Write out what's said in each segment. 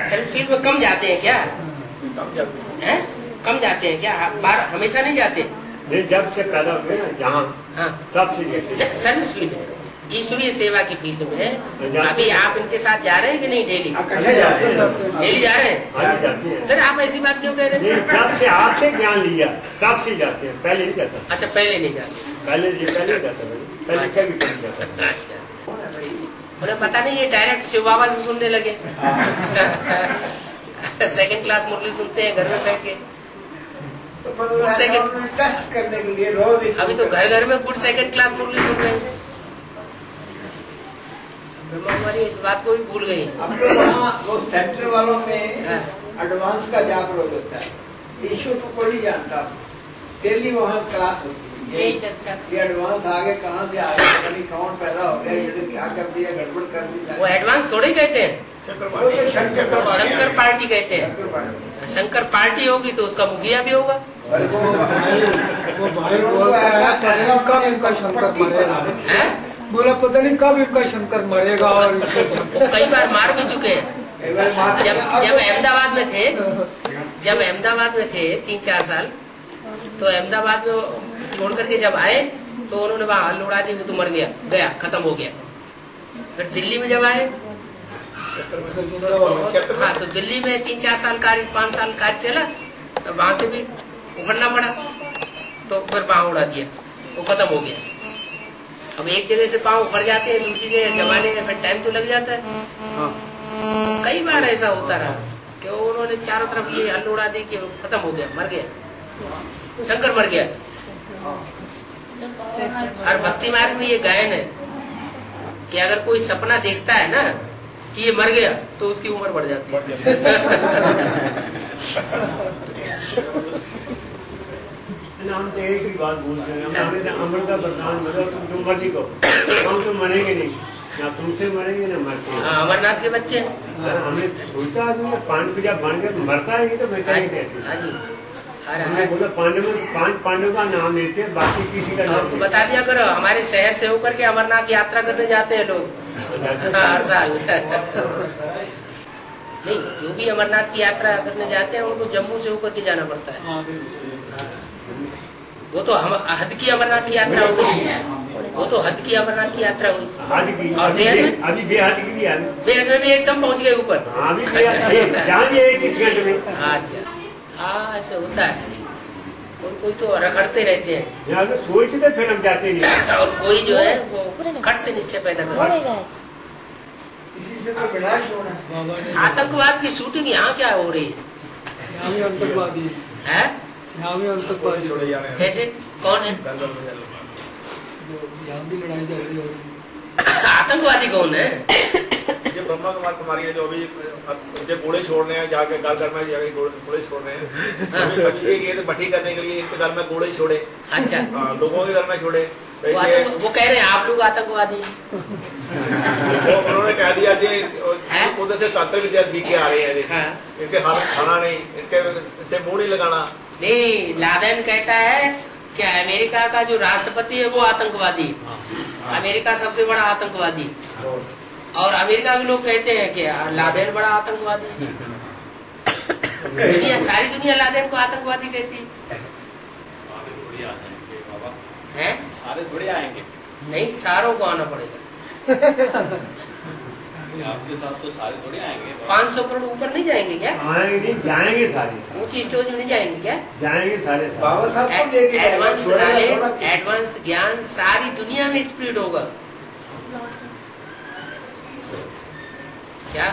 Service field में कम जाते हैं क्या? हैं? कम जाते हैं क्या? बार हमेशा नहीं जाते? नहीं, जब से पैदा हुए ना जहाँ, हाँ, तब से गए। सर्विस फील्ड में, ईश्वरीय सेवा की फील्ड में अभी आप इनके साथ जा रहे हैं कि नहीं? डेली डेली जा रहे हैं? हाँ, जाते हैं। फिर आप ऐसी बात क्यों कह रहे हैं? तब से आपसे ज्ञान लिया, तब से जाते हैं, पहले नहीं जाता। अच्छा, पहले नहीं जाते? पहले जाता, पहले कभी नहीं जाता। अच्छा, उन्हें पता नहीं, ये डायरेक्ट शिव बाबा से सुनने लगे। सेकंड क्लास मुरली सुनते हैं घर में बैठ के। गुड सेकंड टेस्ट करने के लिए रोज अभी तो घर घर में गुड सेकंड क्लास मुरली सुन रहे हैं। ब्रह्मा कुमारी इस बात को भी भूल गई। अब तो वहाँ वो सेंटर वालों में एडवांस का जाप रोज होता है। ईश्वर को कोई नहीं जानता, डेली वहाँ क्लास होती है। अच्छा, ये एडवांस आगे कहाँ से आ गया, कभी कौन पैदा हो गया, ये तो क्या कर दिया, गड़बड़ कर दी। वो एडवांस थोड़े कहते हैं, वो तो शंकर पार्टी कहते हैं। शंकर पार्टी होगी तो उसका मुखिया भी होगा। बोला पता नहीं कब इनका शंकर मरेगा। और कई बार मार भी चुके हैं। जब अहमदाबाद में थे 3-4 साल, तो अहमदाबाद में छोड़ करके जब आए तो उन्होंने वहां हल उड़ा दी, वो तो मर गया, खत्म हो गया। फिर दिल्ली में जब आए हाँ, तो दिल्ली में 3-4 साल कार्य, 5 साल कार्य चला, तो वहां से भी उखड़ना पड़ा, तो फिर वहां उड़ा दिया, वो खत्म हो गया। अब एक जगह से पाँव उखड़ जाते हैं, दूसरी जगह जमाने में फिर टाइम तो लग जाता है। तो कई बार ऐसा होता रहा कि उन्होंने चारों तरफ ये हल उड़ा दी कि खत्म हो गया, मर गया, शंकर मर गया। और भक्ति मार्ग में ये गायन है कि अगर कोई सपना देखता है ना कि ये मर गया, तो उसकी उम्र बढ़ जाती है। हम तो एक ही बात बोलते हैं, हमें अमर का वरदान मिला, तुम जो मर्जी कहो, हम तो मरेंगे नहीं, ना तुमसे मरेंगे ना मरते हैं। हाँ, अमरनाथ के बच्चे हमें सोचता आदमी पांडव जब बन गया तो मरता है, ये तो मैं कहीं कैसे। हमने बोला पांच पांडव का नाम लेते हैं, बाकी किसी का नाम नहीं। बता दिया करो, हमारे शहर से होकर के अमरनाथ यात्रा करने जाते हैं लोग हर साल। नहीं, जो भी अमरनाथ की यात्रा करने जाते हैं उनको जम्मू से होकर के जाना पड़ता है। वो तो हम हद की अमरनाथ की यात्रा हो गई, वो तो हद की अमरनाथ की यात्रा हुई। और बेहद में अभी बेहद की भी आ गई, बेहद में भी एकदम पहुंच गए ऊपर। अच्छा, हाँ, ऐसे होता है। कोई तो रखड़ते रहते हैं, सोचते फिर हम जाते नहीं, और कोई जो है वो खट से निश्चय पैदा करवाता है। इसी से तो विनाश होना है। आतंकवाद की शूटिंग यहाँ क्या हो रही यहाँ भी आतंकवादी है? यहाँ भी आतंकवादी छोड़े जा रहे हैं। कैसे? कौन है? यहाँ भी लड़ाई चल रही है। आतंकवादी कौन है? ये ब्रह्मा कुमारी है जो अभी उनके घोड़े छोड़ रहे हैं, जाके घर घर में जाके घोड़े छोड़ रहे हैं। ये तो भट्टी करने के लिए इनके घर में घोड़े छोड़े। अच्छा, लोगों के घर में छोड़े। वो कह रहे हैं आप लोग आतंकवादी। वो उन्होंने कह दिया कि उधर से तंत्र विद्या सीख के आ रहे हैं। हाँ। इनके हाथ खाना नहीं, इनसे मुंह नहीं लगाना। नहीं, लादेन कहता है कि अमेरिका का जो राष्ट्रपति है वो आतंकवादी, अमेरिका सबसे बड़ा आतंकवादी। और अमेरिका के लोग कहते हैं कि लादेन बड़ा आतंकवादी। दुनिया, सारी दुनिया लादेन को आतंकवादी कहती है। सारे थोड़े आएंगे, नहीं, सारों को आना पड़ेगा। आपके साथ तो सारे थोड़े आएंगे। 500 करोड़ ऊपर नहीं जाएंगे क्या? आएंगे नहीं, जाएंगे सारे, ऊंची स्टेज में नहीं जाएंगे क्या? जाएंगे सारे। बाबा साहब को लेके एडवांस जाएगा, नॉलेज, एडवांस ज्ञान सारी दुनिया में स्प्रेड होगा। क्या?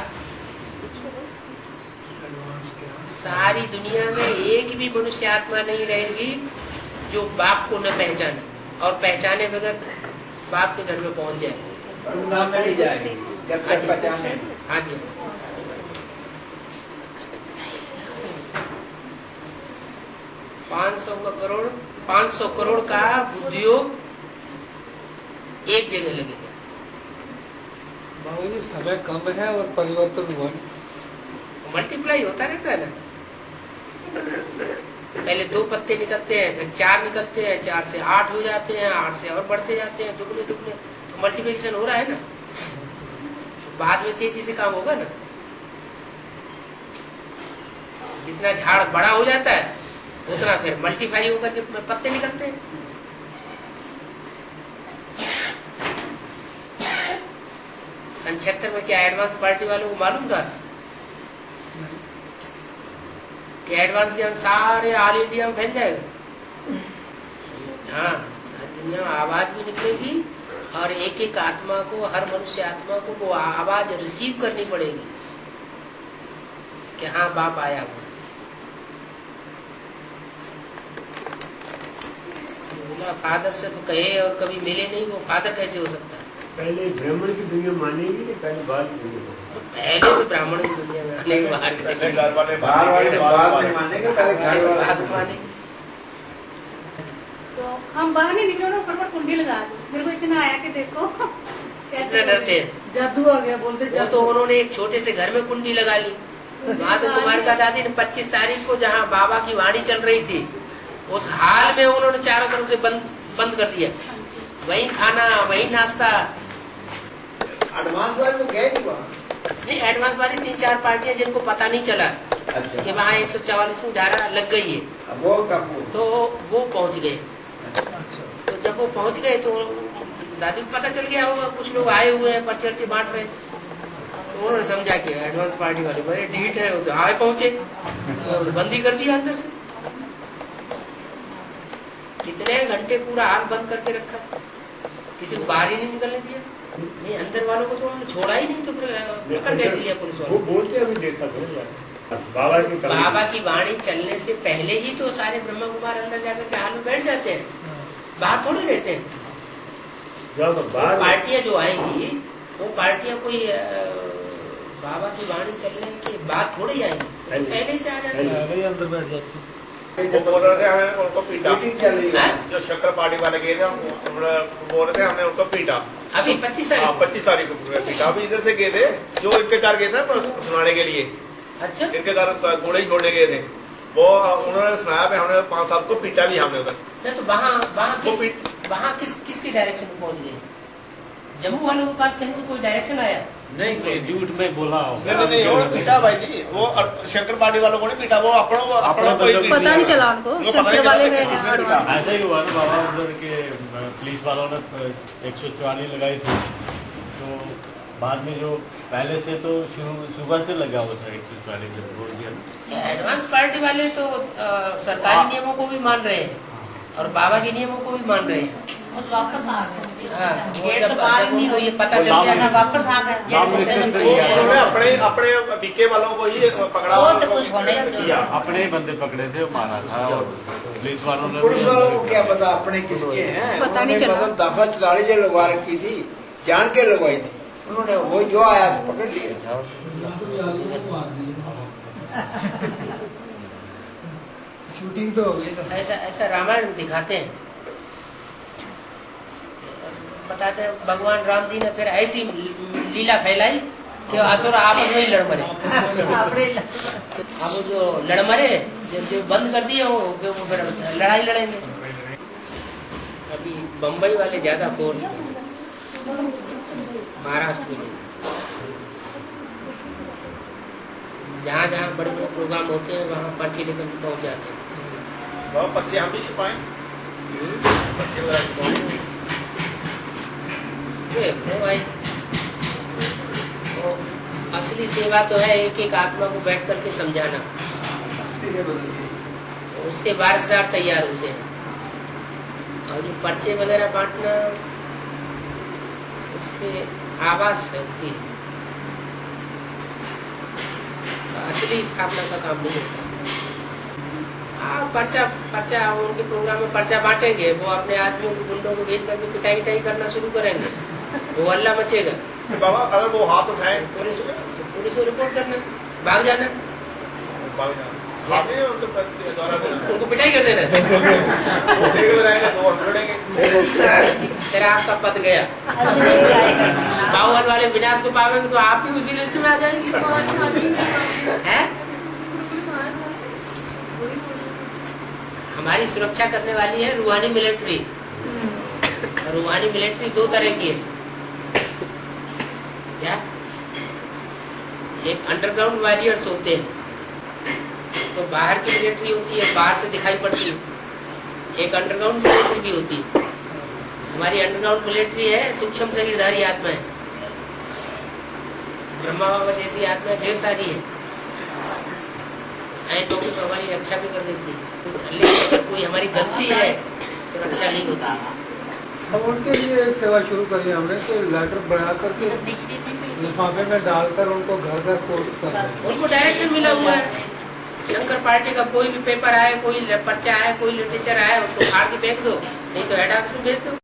सारी दुनिया में एक भी मनुष्य आत्मा नहीं रहेगी जो बाप को न पहचाने, और पहचाने बगैर बाप के घर में पहुंच जाए। नाम में नहीं जाएगी जब तक पहचान। हाँ जी, 500 करोड़ का उद्योग एक जगह लगेगा। बाबू जी, समय कम है और परिवर्तन हुआ, मल्टीप्लाई होता रहता है ना। पहले 2 पत्ते निकलते हैं, फिर 4 निकलते हैं, 4 से 8 हो जाते हैं, 8 से और बढ़ते जाते हैं, दुगने दुगने, तो मल्टीप्लिकेशन हो रहा है ना। बाद में तेजी से काम होगा ना। जितना झाड़ बड़ा हो जाता है उतना फिर मल्टीफाई होकर के पत्ते निकलते हैं। सन 76 में क्या एडवांस पार्टी वालों को मालूम था कि एडवांस ज्ञान सारे ऑल इंडिया में फैल जाएगा? हाँ, सारी दुनिया में आवाज भी निकलेगी और एक एक आत्मा को, हर मनुष्य आत्मा को वो आवाज रिसीव करनी पड़ेगी कि हाँ बाप आया हुआ। फादर से तो कहे और कभी मिले नहीं, वो फादर कैसे हो सकता है? पहले ब्राह्मण की दुनिया मानेगी, पहले बाहर की दुनिया? पहले तो ब्राह्मण की दुनिया में आने के बाहर बाहर वाले बाद में मानेंगे, पहले घर वाले माने। तो हम बाहर नहीं निकले ना, फटाफट कुंडी लगा दी। मेरे को इतना आया कि देखो कितना डरते हैं। जादू आ गया बोलते। वो तो उन्होंने एक छोटे से घर में कुंडी लगा ली। वहाँ तो कुमार का दादी ने 25 तारीख को जहाँ बाबा की वाणी चल रही थी उस हाल में उन्होंने चारों तरफ से बंद कर दिया। वही खाना, वही नाश्ता। एडवांस वाले तो गए नहीं, एडवांस वाली 3-4 पार्टियां जिनको पता नहीं चला अच्छा। कि वहाँ 144 धारा लग गई है, वो कब तो वो पहुँच गए। तो जब वो पहुँच गए तो दादी को पता चल गया होगा कुछ लोग आए हुए हैं, पर्चे बांट रहे। तो उन्होंने समझा कि एडवांस पार्टी वाले बड़े ढीठ है, तो आए पहुंचे तो बंदी कर दिया अंदर से। कितने घंटे पूरा हाल बंद करके रखा, किसी को बाहर ही नहीं निकलने दिया। नहीं, अंदर वालों को तो उन्होंने छोड़ा ही नहीं, तो फिर पकड़ कैसे लिया पुलिस वालों? वो बोलते अभी देखा था बाबा की वाणी चलने से पहले ही तो सारे ब्रह्मा कुमार अंदर जाकर के हाल में बैठ जाते हैं, बाहर थोड़े रहते हैं। जब बाहर पार्टियां जो आएंगी वो पार्टियां कोई बाबा की वाणी चलने के बाद थोड़ी आएंगी, पहले ही से आ जाती है, अंदर बैठ जाती। वो बोल रहे थे हमें उनको पीटा, मीटिंग चल रही है। जो शक्कर पार्टी वाले गए थे बोल रहे थे हमने उनको पीटा। अभी 25 तारीख 25 तारीख को पीटा। अभी इधर से गए थे, जो इनके घर गए थे सुनाने के लिए, अच्छा इनके घर घोड़े छोड़ने गए थे, वो उन्होंने सुनाया कि हमने 5-7 को पीटा भी हमने उधर। नहीं, तो वहाँ किसकी डायरेक्शन में पहुंच गए? जम्मू वालों के पास कहीं से कोई डायरेक्शन आया? नहीं, झूठ में बोला नहीं, वो पीटा भाई जी, वो शंकर पार्टी वालों को नहीं पीटा, वो अपना कोई पता नहीं चला उनको, शंकर वाले गए हैं एडवांस। ऐसा ही हुआ ना बाबा, उधर के पुलिस वालों ने 144 लगाई थी, तो बाद में जो पहले से तो सुबह से लगा हुआ था 144 जब बोल दिया। एडवांस पार्टी वाले तो सरकारी नियमों को भी मान रहे हैं और बाबा के नियमों को भी मान रहे हैं। बस वापस आ गए। हाँ, जब उनको ये पता चल गया वापस आ गए। उन्होंने अपने बीके वालों को ही पकड़ा, वो तो कुछ होने से किया। अपने ही बंदे पकड़े थे, मारा था, और पुलिस वालों ने पुलिस वालों को क्या पता अपने किसके हैं? पता नहीं चला। मतलब दफा चुदाड़ी जो लगवा रखी थी, जान के लगवाई थी उन्होंने, वो जो आया से पकड़ लिया। शूटिंग तो हो गई। ऐसा रामायण दिखाते हैं, बताते हैं भगवान राम जी ने फिर ऐसी लीला फैलाई कि असुर आपस में ही लड़ मरे। अब जो लड़ मरे, जो बंद कर दिए वो फिर लड़ाई लड़ेंगे। अभी बम्बई वाले ज्यादा फोर्स में, महाराष्ट्र में जहाँ जहाँ बड़े बड़े प्रोग्राम होते हैं वहाँ पर्ची लेकर के पहुँच जाते हैं। वो पर्चे हम भी छुपाएं, पर्चे छुपाएं। वो भाई, वो असली सेवा तो है एक एक आत्मा को बैठ करके समझाना, उससे वारसदार तैयार होते हैं। और ये पर्चे वगैरह बांटना, इससे आवाज फैलती है, तो असली स्थापना का काम नहीं होता। पर्चा उनके प्रोग्राम में पर्चा बांटेंगे, वो अपने आदमियों के गुंडों को भेज करके पिटाई करना शुरू करेंगे, वो हल्ला मचेगा। बाबा अगर वो हाथ उठाए पुलिस को रिपोर्ट करना, भाग जाना, उनको पिटाई कर देना, तेरा आपका पद गया। बाहुबल वाले विनाश को पावेंगे तो आप भी उसी लिस्ट में आ जाएंगे। है हमारी सुरक्षा करने वाली है रूहानी मिलिट्री। रूहानी मिलिट्री 2 तरह की है। क्या? एक अंडरग्राउंड वॉरियर्स होते हैं, तो जो बाहर की मिलिट्री होती है बाहर से दिखाई पड़ती है, एक अंडरग्राउंड मिलिट्री भी होती है। हमारी अंडरग्राउंड मिलिट्री है सूक्ष्म शरीरधारी आत्माएं, ब्रह्मा बाबा जैसी आत्माएं ढेर सारी है, तो हमारी रक्षा भी कर देती है। लेकिन अगर कोई हमारी गलती है तो रक्षा नहीं होती। हम उनके लिए एक सेवा शुरू करी हमने कि लेटर बना करके लिफाफे में डालकर उनको घर घर पोस्ट कर दें। उनको डायरेक्शन मिला हुआ है, शंकर पार्टी का कोई भी पेपर आए, कोई पर्चा आए, कोई लिटरेचर आए, उसको फाड़ के फेंक दो, नहीं तो हेड ऑफिस में भेज दो।